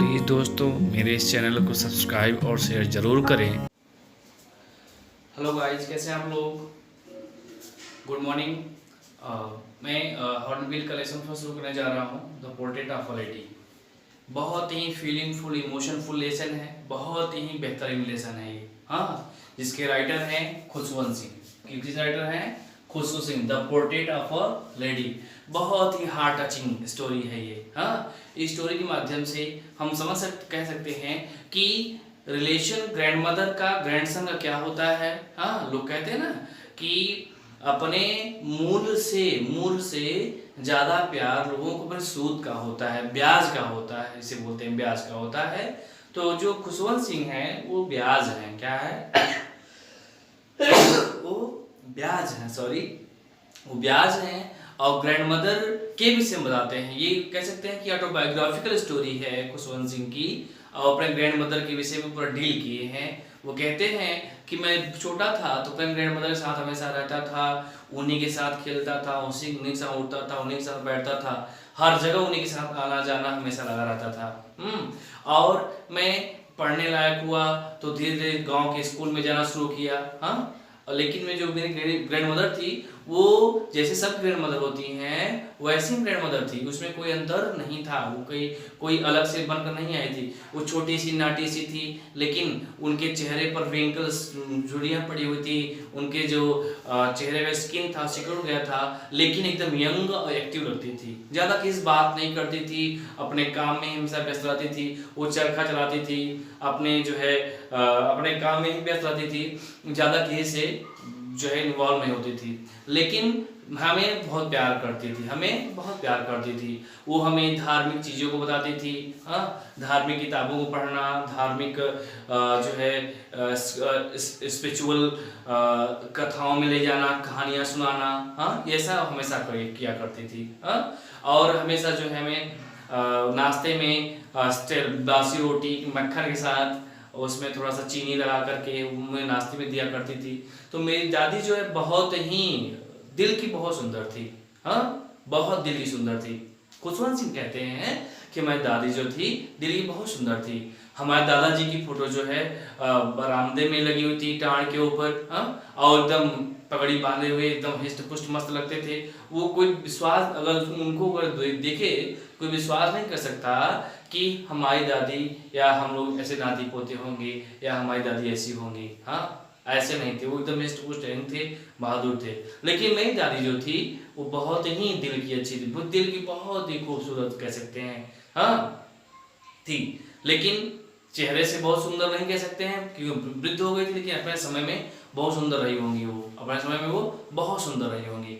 Please दोस्तों मेरे इस चैनल को सब्सक्राइब और शेयर ज़रूर करें। हेलो गाइस, कैसे हैं आप लोग। Good morning. मैं हॉर्नबिल का लेसन फर्स्ट शुरू करने जा रहा हूँ, the portrait of a lady. बहुत ही फीलिंगफुल इमोशनफुल लेसन है, बहुत ही बेहतरीन लेसन है ये। हाँ, जिसके राइटर हैं खुशवंत सिंह। किस राइटर हैं? Khushwant Singh, the portrait of a lady. बहुत ही हार्ट टचिंग स्टोरी है ये। हाँ, इस स्टोरी के माध्यम से हम कह सकते हैं कि रिलेशन ग्रैंडमदर का ग्रैंडसन का क्या होता है। हाँ, लोग कहते हैं ना कि अपने मूल से ज्यादा प्यार लोगों को अपने सूद का होता है, ब्याज का होता है, इसे बोलते हैं ब्याज का होता है। तो जो खुशवंत सिंह है वो ब्याज है। क्या है? वो ब्याज है, सॉरी, वो ब्याज हैं। और ग्रैंडमदर के विषय में बताते हैं। ये कह सकते हैं कि ऑटोबायोग्राफिकल स्टोरी है खुशवंत सिंह की, और अपने ग्रैंडमदर के विषय में पूरा डील किए हैं। वो कहते हैं कि मैं छोटा था तो अपने ग्रैंडमदर के साथ हमेशा रहता था, उन्हीं के साथ खेलता था, उन्हीं के साथ उठता था, उन्हीं के साथ बैठता था, हर जगह उन्हीं के साथ आना जाना हमेशा लगा रहता था। और मैं पढ़ने लायक हुआ तो धीरे धीरे गांव के स्कूल में जाना शुरू किया। हाँ, लेकिन मैं जो मेरी ग्रैंड मदर थी वो जैसे सब ग्रैंड मदर होती हैं वैसी ग्रैंड मदर थी, उसमें कोई अंतर नहीं था। वो कोई अलग से बनकर नहीं आई थी। वो छोटी सी नाटी सी थी, लेकिन उनके चेहरे पर रिंकल्स, झुर्रियाँ पड़ी हुई थी। उनके जो चेहरे का स्किन था सिकुड़ गया था, लेकिन एकदम यंग और एक्टिव लगती थी। ज़्यादा किसी बात नहीं करती थी, अपने काम में हमेशा व्यस्त रहती थी। वो चरखा चलाती थी, अपने जो है अपने काम में ही व्यस्त रहती थी, ज़्यादा किसी से जो है इन्वॉल्व नहीं होती थी। लेकिन हमें बहुत प्यार करती थी। वो हमें धार्मिक चीज़ों को बताती थी। हाँ, धार्मिक किताबों को पढ़ना, धार्मिक जो है स्पिरिचुअल कथाओं में ले जाना, कहानियाँ सुनाना। हाँ, ये सब हमेशा किया करती थी। हाँ, और हमेशा जो है हमें नाश्ते में बासी रोटी मक्खन के साथ उसमें थोड़ा सा चीनी लगा करके मैं नाश्ते में दिया करती थी। तो मेरी दादी जो है बहुत ही दिल की बहुत सुंदर थी। हाँ, बहुत दिल की सुंदर थी। खुशवंत सिंह कहते हैं कि हमारी दादी जो थी दिल की बहुत सुंदर थी। हमारे दादाजी की फोटो जो है बरामदे में लगी हुई थी, टाड़ के ऊपर। हाँ, और एकदम पगड़ी बांधे हुए एकदम हिस्ट पुष्ट मस्त लगते थे। वो कोई विश्वास, अगर उनको देखे कोई विश्वास नहीं कर सकता कि हमारी दादी या हम लोग ऐसे नाती पोते होंगे या हमारी दादी ऐसी होंगी। हाँ, ऐसे नहीं थे। वो एकदम हिस्ट पुष्ट थे, बहादुर थे। लेकिन मेरी दादी जो थी वो बहुत ही दिल की अच्छी थी, दिल की बहुत ही खूबसूरत कह सकते हैं। हाँ, थी। लेकिन चेहरे से बहुत सुंदर नहीं कह सकते हैं क्योंकि वृद्ध हो गई थी, लेकिन अपने समय में बहुत सुंदर रही होंगी। वो अपने समय में वो बहुत सुंदर रही होंगी।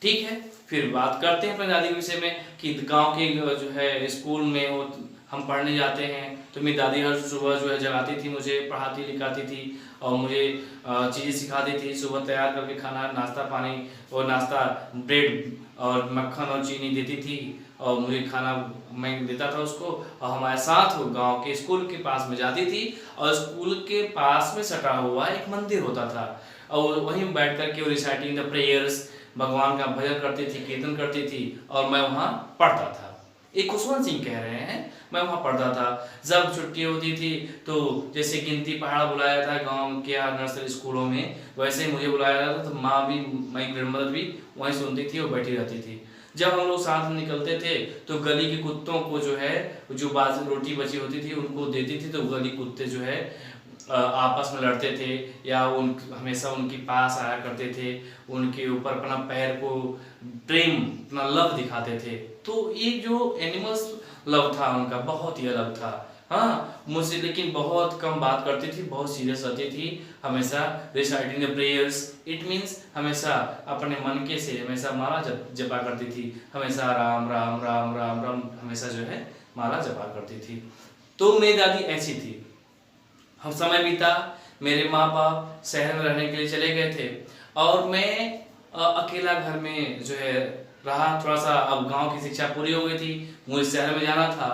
ठीक है, फिर बात करते हैं अपने दादी के विषय में कि गांव के जो है स्कूल में वो हम पढ़ने जाते हैं तो मेरी दादी हर सुबह जो है जगाती थी, मुझे पढ़ाती लिखाती थी और मुझे चीज़ें सिखाती थी। सुबह तैयार करके खाना, नाश्ता पानी, और नाश्ता ब्रेड और मक्खन और चीनी देती थी, और मुझे खाना मैं देता था उसको। और हमारे साथ वो गांव के स्कूल के पास में जाती थी, और स्कूल के पास में सटा हुआ एक मंदिर होता था, और वहीं बैठ कर के वो रिसाइटिंग द प्रेयर्स, भगवान का भजन करती थी, कीर्तन करती थी, और मैं वहाँ पढ़ता था। एक खुशवंत सिंह कह रहे हैं, मैं वहाँ पढ़ता था। जब छुट्टी होती थी तो जैसे गिनती पहाड़ा बुलाया था गांव के नर्सरी स्कूलों में, वैसे ही मुझे बुलाया जाता था। तो माँ भी, माई ग्रैंडमदर भी वहीं सुनती थी और बैठी रहती थी। जब हम लोग साथ में निकलते थे तो गली के कुत्तों को जो है, जो बाज रोटी बची होती थी उनको देती थी, तो गली कुत्ते जो है आपस में लड़ते थे या हमेशा उनके पास आया करते थे, उनके ऊपर अपना पैर को प्रेम, अपना लव दिखाते थे। तो ये जो एनिमल्स लव था उनका बहुत ही अलग था। हाँ, मुझसे लेकिन बहुत कम बात करती थी, बहुत सीरियस रहती थी, हमेशा reciting the prayers, it means हमेशा अपने मन के से हमेशा माला जपा करती थी। हमेशा राम राम राम राम राम हमेशा जो है माला जपा करती थी। तो मेरी दादी ऐसी थी। हम समय बीता, मेरे माँ बाप शहर में रहने के लिए चले गए थे, और मैं अकेला घर में जो है रहा। थोड़ा सा अब गांव की शिक्षा पूरी हो गई थी, मुझे शहर में जाना था,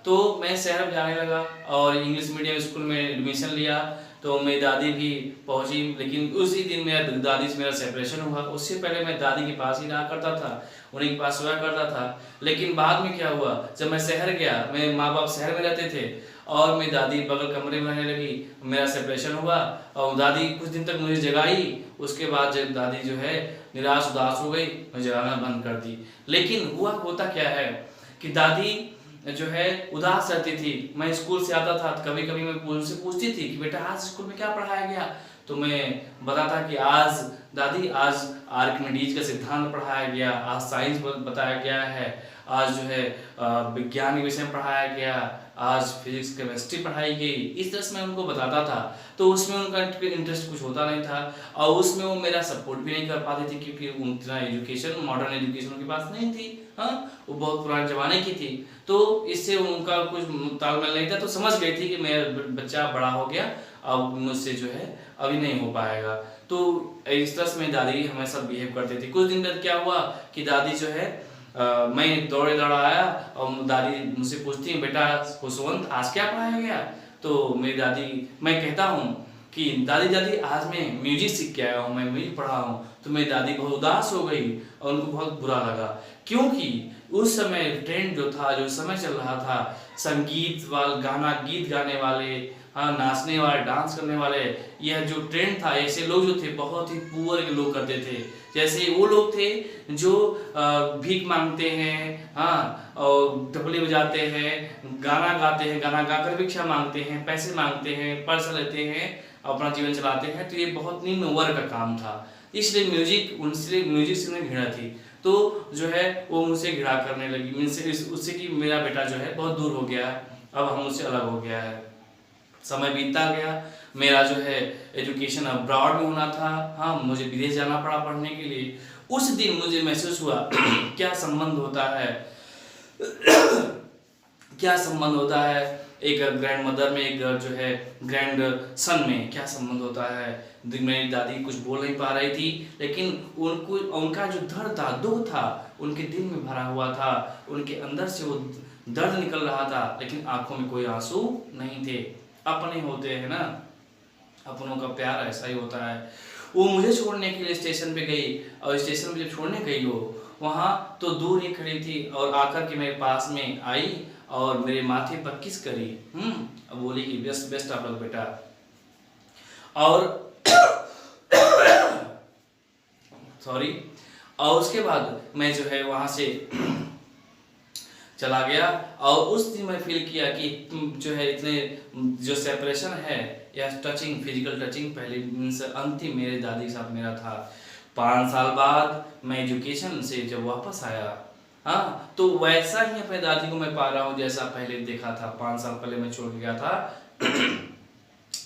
तो मैं शहर में जाने लगा और इंग्लिश मीडियम स्कूल में एडमिशन लिया। तो मेरी दादी भी पहुंची, लेकिन उसी दिन मेरा दादी से मेरा सेपरेशन हुआ। उससे पहले मैं दादी के पास ही रहा करता था, उन्हीं के पास सोया करता था। लेकिन बाद में क्या हुआ, जब मैं शहर गया, मेरे माँ बाप शहर में रहते थे और मेरी दादी बगल कमरे में रहने लगी, मेरा सेपरेशन हुआ और दादी कुछ दिन तक मुझे जगाई। उसके बाद जब दादी जो है निराश उदास हो गई, मुझे जगाना बंद कर दी। लेकिन होता क्या है कि दादी जो है उदास रहती थी। मैं स्कूल से आता था, कभी कभी मैं उनसे पूछती थी कि बेटा आज स्कूल में क्या पढ़ाया गया, तो मैं बताता कि आज दादी आज आर्किमिडीज का सिद्धांत पढ़ाया गया, आज साइंस बताया गया है, आज जो है विज्ञान के विषय में पढ़ाया गया, आज फिजिक्स केमिस्ट्री पढ़ाई गई। इस तरह से मैं उनको बताता था, तो उसमें उनका इंटरेस्ट कुछ होता नहीं था और उसमें वो मेरा सपोर्ट भी नहीं कर पाती थी, क्योंकि उतना एजुकेशन, मॉडर्न एजुकेशन उनके पास नहीं थी। हाँ, वो बहुत पुराने जमाने की थी, तो इससे उनका कुछ तालमेल नहीं था। तो समझ गई थी कि मेरा बच्चा बड़ा हो गया, अब मुझसे जो है अभी नहीं हो पाएगा। तो इस तरह से मेरी दादी हमेशा बिहेव करती थी। कुछ दिन बाद क्या हुआ कि दादी जो है मैं दौड़े दौड़ा आया और दादी मुझसे पूछती है बेटा खुशवंत आज क्या पढ़ाया गया। तो मेरी दादी, मैं कहता हूँ कि दादी आज मैं म्यूजिक सीख के आया हूँ, मैं म्यूजिक पढ़ा हूँ। तो मेरी दादी बहुत उदास हो गई और उनको बहुत बुरा लगा, क्योंकि उस समय ट्रेंड जो था, जो समय चल रहा था, संगीत वाले गाना, गीत गाने वाले, हाँ नाचने वाले, डांस करने वाले, यह जो ट्रेंड था, ऐसे लोग जो थे बहुत ही पुअर के लोग करते थे। जैसे वो लोग थे जो भीख मांगते हैं, हाँ, और टपली बजाते हैं, गाना गाते हैं, गाना गाकर भिक्षा मांगते हैं, पैसे मांगते हैं, पर्स लेते हैं, अपना जीवन चलाते हैं। तो ये बहुत निम्न वर्ग का काम था, इसलिए म्यूजिक से उन्हें घृणा थी। तो जो है वो मुझसे घृणा करने लगी, उससे कि मेरा बेटा जो है बहुत दूर हो गया है, अब हम उससे अलग हो गया है। समय बीतता गया, मेरा जो है एजुकेशन अब्रॉड में होना था, हाँ मुझे विदेश जाना पड़ा पढ़ने के लिए। उस दिन मुझे महसूस हुआ क्या संबंध होता है क्या संबंध होता है एक ग्रैंड मदर में, एक जो है ग्रैंड सन में क्या संबंध होता है। मेरी दादी कुछ बोल नहीं पा रही थी, लेकिन उनका जो दर्द था, दुख था, उनके दिल में भरा हुआ था, उनके अंदर से वो दर्द निकल रहा था, लेकिन आंखों में कोई आंसू नहीं थे। अपने होते हैं ना, अपनों का प्यार ऐसा ही होता है। वो मुझे छोड़ने के लिए स्टेशन पे गई, और स्टेशन पे जब छोड़ने गई वो वहाँ तो दूर ही खड़ी थी और आकर के मेरे पास में आई और मेरे माथे पर किस करी। अब बोली कि बेस्ट बेस्ट आप लोग बेटा। और सॉरी, और उसके बाद मैं जो है वहाँ से चला गया और उस दिन मैं फील किया कि जो है इतने जो सेपरेशन है या टचिंग, फिजिकल टचिंग पहले अंतिम मेरे दादी के साथ मेरा था। 5 साल बाद मैं एजुकेशन से जब वापस आया, हाँ, तो वैसा ही अपने दादी को मैं पा रहा हूँ जैसा पहले देखा था। 5 साल पहले मैं छोड़ गया था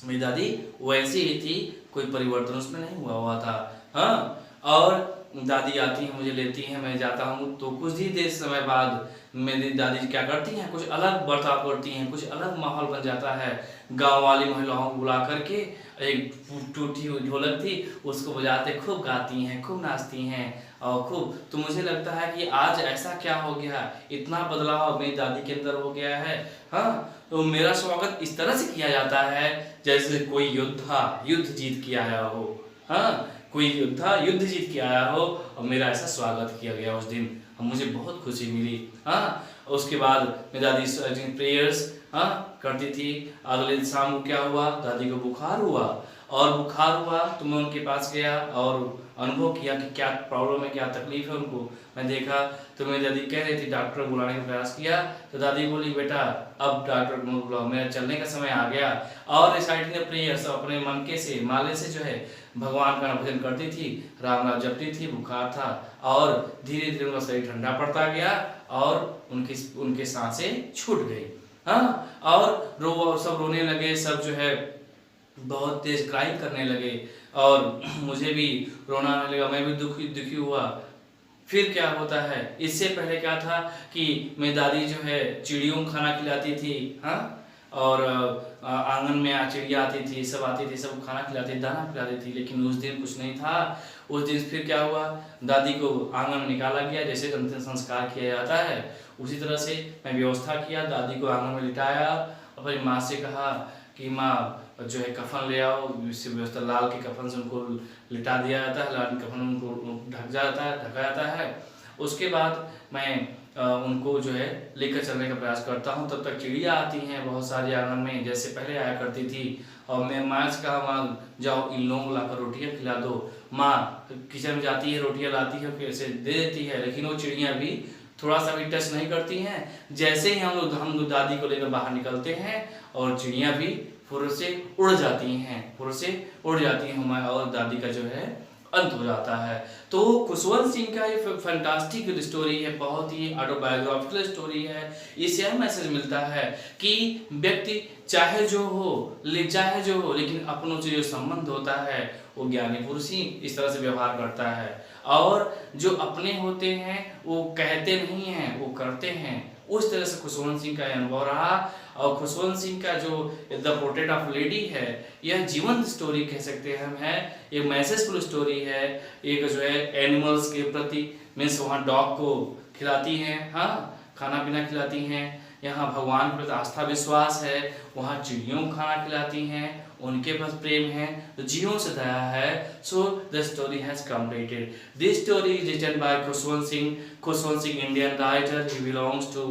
मेरी दादी वैसी ही थी, कोई परिवर्तन उसमें नहीं हुआ था। हाँ, और दादी आती हैं, मुझे लेती हैं, मैं जाता हूँ, तो कुछ ही देर समय बाद मेरी दादी क्या करती हैं, कुछ अलग बर्ताव करती हैं, कुछ अलग माहौल बन जाता है। गांव वाली महिलाओं को बुला करके, एक टूटी हुई ढोलक थी उसको बजाते खूब गाती हैं, खूब नाचती हैं और खूब। तो मुझे लगता है कि आज ऐसा क्या हो गया, इतना बदलाव मेरी दादी के अंदर हो गया है। हाँ, तो मेरा स्वागत इस तरह से किया जाता है जैसे कोई योद्धा युद्ध जीत के आया हो। हाँ, कोई योद्धा युद्ध जीत के आया हो और मेरा ऐसा स्वागत किया गया उस दिन, मुझे बहुत खुशी मिली। हाँ, उसके बाद मेरी दादी प्रेयर्स करती थी। अगले शाम को क्या हुआ, दादी को बुखार हुआ, और बुखार हुआ तो मैं उनके पास गया और अनुभव किया कि क्या प्रॉब्लम है, क्या तकलीफ है उनको। मैं देखा तो मेरी दादी कह रही थी, डॉक्टर को बुलाने का प्रयास किया तो दादी बोली बेटा अब डॉक्टर को बुलाओ, मेरा चलने का समय आ गया। और रिसाइटिंग द प्रेयर्स, अपने मनके से, माले से जो है भगवान का भजन करती थी, राम राम जपती थी। बुखार था और धीरे धीरे उनका शरीर ठंडा पड़ता गया और उनके सांसें छूट गई। हाँ, और सब रोने लगे, सब जो है बहुत तेज क्राइम करने लगे और मुझे भी रोना आने लगा, मैं भी दुखी हुआ। फिर क्या होता है, इससे पहले क्या था कि मेरी दादी जो है चिड़ियों को खाना खिलाती थी। हाँ, और आंगन में चिड़िया आती थी, सब आती थी, सब खाना खिलाती, दाना खिलाती थी। लेकिन उस दिन कुछ नहीं था। उस दिन फिर क्या हुआ, दादी को आंगन में निकाला गया, जैसे अंतिम संस्कार किया जाता है उसी तरह से मैं व्यवस्था किया। दादी को आंगन में लिटाया, अपनी माँ से कहा कि माँ जो है कफन ले आओ, इससे व्यवस्था लाल के कफन से उनको लिटा दिया जाता है, लाल कफन उनको ढका जाता है। उसके बाद मैं उनको जो है लेकर चलने का प्रयास करता हूँ। तब तक चिड़िया आती हैं बहुत सारी आंगन में, जैसे पहले आया करती थी। और मैं माँ से कहा, माँ जाओ इन लोगों को लाकर रोटियाँ खिला दो। माँ किचन में जाती है, रोटियाँ लाती है, फिर से दे देती है, लेकिन वो चिड़िया भी थोड़ा सा भी टच नहीं करती हैं। जैसे ही हम दादी को लेकर बाहर निकलते हैं और चिड़िया भी फुर से उड़ जाती हैं हमारे, और दादी का जो है अंत हो जाता है। तो खुशवंत सिंह का ये फैंटास्टिक स्टोरी है, बहुत ही ऑटोबायोग्राफिकल स्टोरी है। इससे यह मैसेज मिलता है कि व्यक्ति चाहे जो हो लेकिन अपनों से जो संबंध होता है वो ज्ञानी पुरुष ही इस तरह से व्यवहार करता है। और जो अपने होते हैं वो कहते नहीं हैं, वो करते हैं। उस तरह से खुशवंत सिंह का अनुभव रहा। और खुशवंत सिंह का जो द पोर्ट्रेट ऑफ लेडी है, यह जीवंत स्टोरी कह सकते हैं हम, है एक मैसेजफुल स्टोरी है। एक जो है एनिमल्स के प्रति, मीन्स वहाँ डॉग को खिलाती हैं, हाँ खाना पीना खिलाती हैं। यहाँ भगवान के प्रति आस्था विश्वास है, वहाँ चिड़ियों को खाना खिलाती हैं, उनके पास प्रेम है, तो जीवों से दया है। So the story has completed. This story is written by Khushwant Singh, Indian writer. He belongs to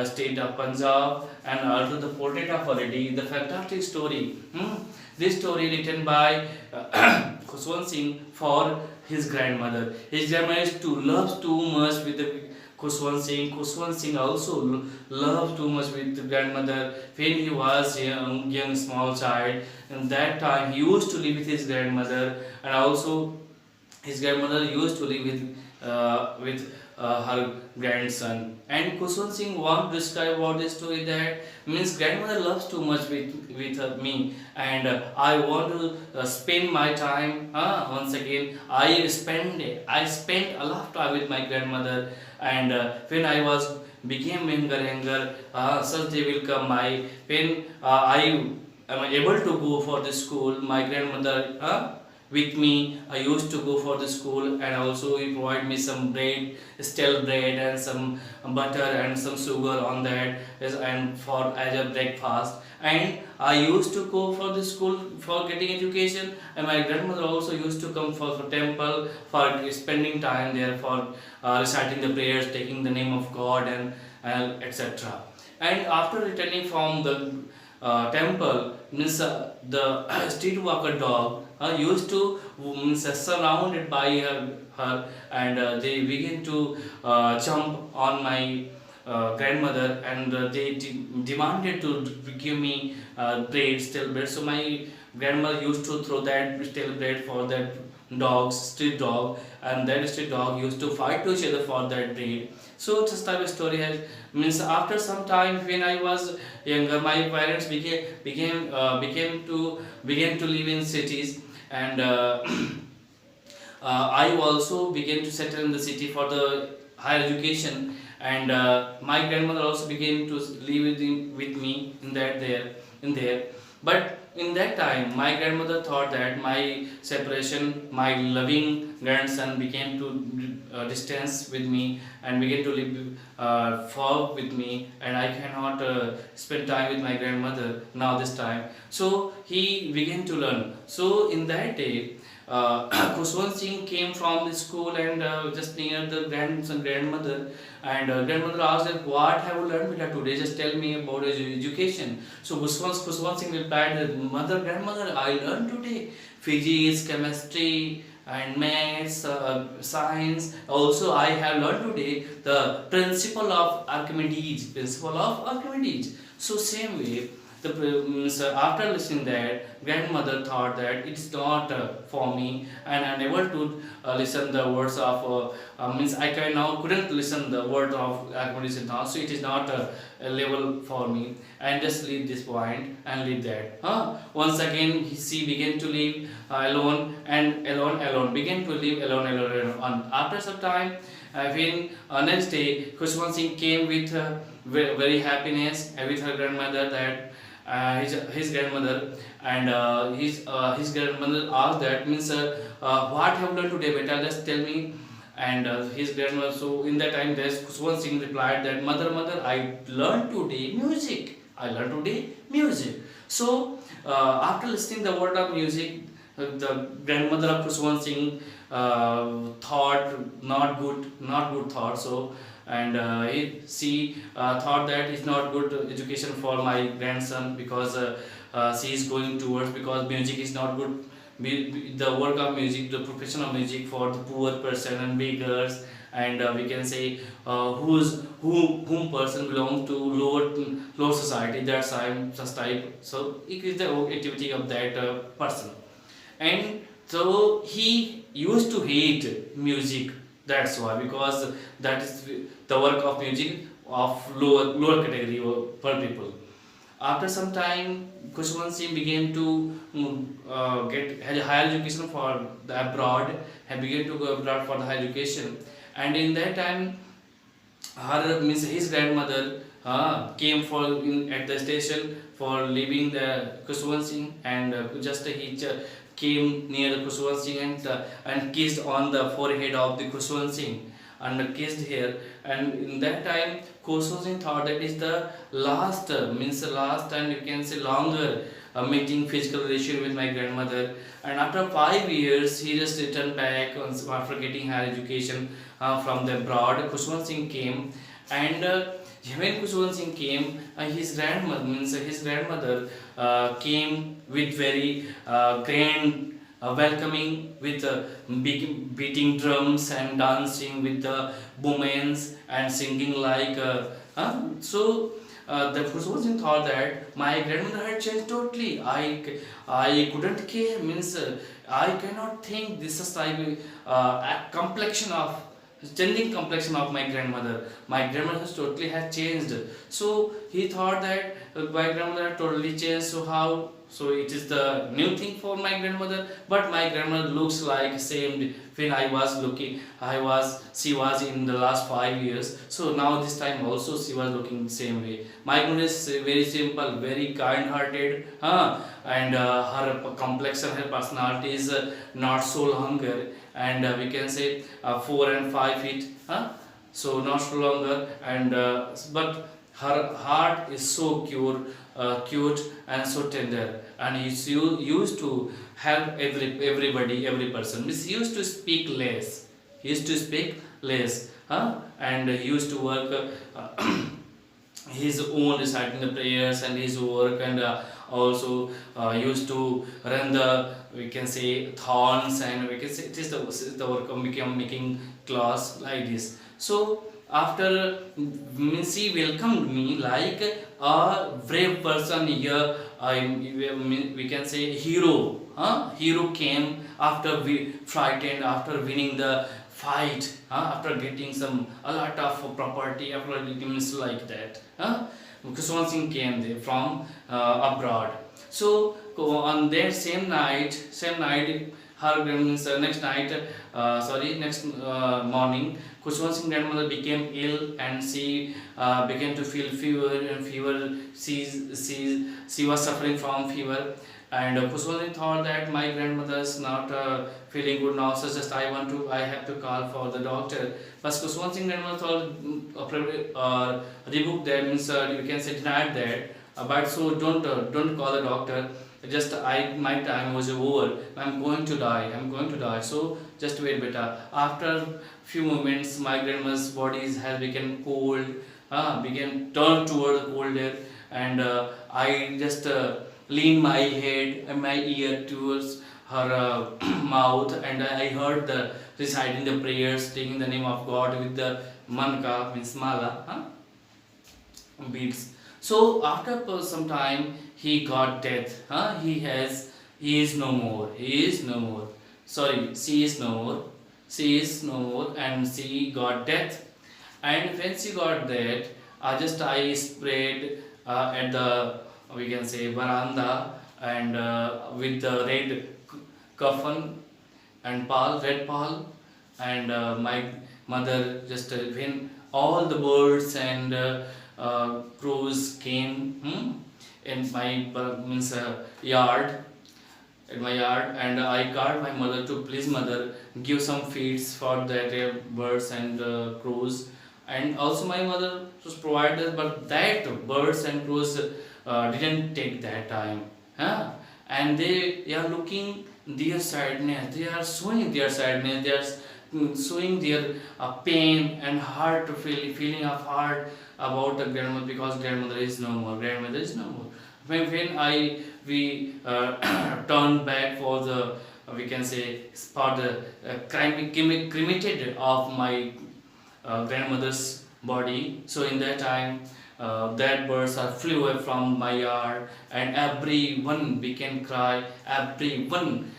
state of Punjab, and also the portrait of a lady, the fantastic story. This story written by Khushwant Singh for his grandmother. His grandmother loves too much with the Khushwant Singh. Khushwant Singh also loved too much with the grandmother when he was a young small child. And that time he used to live with his grandmother, and also his grandmother used to live with her grandson. And Khushwant Singh want to describe about this story that means grandmother loves too much with me, and I want to spend my time. Once again, I spent a lot of time with my grandmother, and when I was became younger, such day will come. When I am able to go for the school, my grandmother with me, I used to go for the school, and also he provide me some bread, stale bread, and some butter and some sugar on that, and for as a breakfast. And I used to go for the school for getting education, and my grandmother also used to come for temple for spending time there for reciting the prayers, taking the name of God, and etc. And after returning from the temple, means the street walker dog used to surrounded by her, and they begin to jump on my grandmother, and they demanded to give me bread, stale bread. So my grandmother used to throw that stale bread for that street dog, and that street dog used to fight to each other for that bread. So this type of story has means after some time when I was younger, my parents began to live in cities, and I also began to settle in the city for the higher education, and my grandmother also began to live with me in there. But in that time, my grandmother thought that my separation, my loving grandson began to distance with me and began to live far with me, and I cannot spend time with my grandmother now this time. So he began to learn. So in that day, Khushwant Singh came from the school and just near the grandmother, and grandmother asked that, what have you learned Beta today? Just tell me about your education. So Khushwant Singh replied that, grandmother, I learned today physics, chemistry, and maths, science. Also, I have learned today the principle of Archimedes. So same way, after listening that, grandmother thought that it is not for me, and unable to listen the words of I can now couldn't listen the word of Archimedes now, so it is not a level for me, and just leave this point and leave that. Once again, she began to live alone, and alone began to live alone. And after some time, when next day, Khushwant Singh came with very happiness with her grandmother, that his grandmother, and his grandmother asked that, what have you learned today, beta, just tell me. And his grandmother, so in that time, Khushwant Singh replied that, mother, I learned today music. So after listening the word of music, the grandmother of Kushwant Singh thought not good thought. So and she thought that it's not good education for my grandson, because she is going towards, because music is not good. The work of music, the profession of music for the poor person and beggars, and we can say whom person belong to lower society. That's I'm such type. So it is the activity of that person, and so he used to hate music. That's why, because that is the work of music of lower category per people. After some time, Kushwant Singh began to get higher education for the abroad. He began to go abroad for the higher education, and in that time, her means his grandmother came at the station for leaving the Kushwant Singh, and just he came near the Kushwant Singh, and kissed on the forehead of the Kushwant Singh, and kissed here. And in that time, Kushwant Singh thought that is the last means the last, and you can say longer meeting physical relation with my grandmother. And after 5 years, he just returned back after getting higher education from the abroad. Kushwant Singh came, and when Kushwant Singh came, his grandmother came with very grand welcoming, with beating drums and dancing with the women and singing like so the Kushwant Singh thought that my grandmother had changed totally. I couldn't care, means I cannot think this is like a complexion of changing complexion of my grandmother. My grandmother has totally had changed. So he thought that my grandmother had totally changed. So how? So it is the new thing for my grandmother. But my grandmother looks like same when I was looking. She was in the last 5 years. So now this time also she was looking the same way. My grandmother is very simple, very kind-hearted, and her complexion, her personality is not so longer, and we can say 4 and 5 feet, so not so longer, and but her heart is so cute and so tender, and he used to help everybody, every person. Means he used to speak less. He used to speak less, and he used to work his own reciting the prayers and his work, and also used to run the, we can say, thorns, and we can say it is the work of making class like this. So after, means he welcomed me like a brave person here. We can say hero, hero came after we frightened, after winning the fight, after getting a lot of property, after means like that. Kushwant Singh came there from abroad. So on that same night, her means next morning, Kushwant Singh grandmother became ill, and she began to feel fever and fever. She was suffering from fever, and Kushwant Singh thought that my grandmother is not feeling good now, so just I have to call for the doctor. But Kushwant Singh grandmother thought rebuked that, means you can say denied that. But so don't call the doctor. Just my time was over. I'm going to die. So just wait, beta. After few moments, my grandma's body has become cold, began turn toward the cold air, and I just leaned my head and my ear towards her mouth, and I heard the reciting the prayers, taking the name of God with the manka, means mala, beads. So after some time, he got death. He is no more. He is no more. Sorry, she is no more. She is no more, and she got death. And when she got death, I sprayed at the, we can say, veranda, and with the red coffin and red pall, and my mother just when all the birds and crows came in my means yard, in my yard, and I called my mother to, please mother, give some feeds for that birds and crows. And also my mother was provided, but that birds and crows didn't take that time. Huh? And they are looking their sadness, they are showing their sadness, they are showing their pain and feeling of heart about the grandmother, because grandmother is no more, grandmother is no more. When we turn back for the we can say for the cremated of my grandmother's body. So in that time, that birds are flew away from my yard, and everyone began cry. Everyone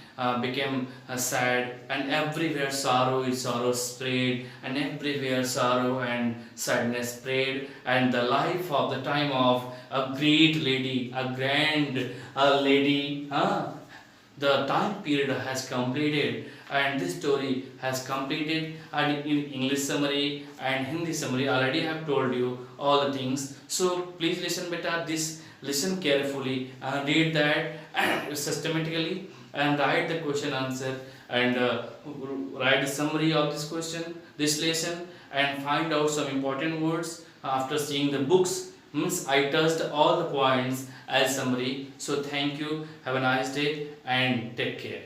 became sad, and everywhere sorrow spread, and everywhere sorrow and sadness spread, and the life of the time of a great lady, a grand lady, the time period has completed, and this story has completed. And in English summary and Hindi summary already I have told you all the things, so please listen better this, listen carefully and read that systematically, and write the question answer, and write the summary of this question, this lesson, and find out some important words after seeing the books. Means I touched all the points as summary. So thank you, have a nice day and take care.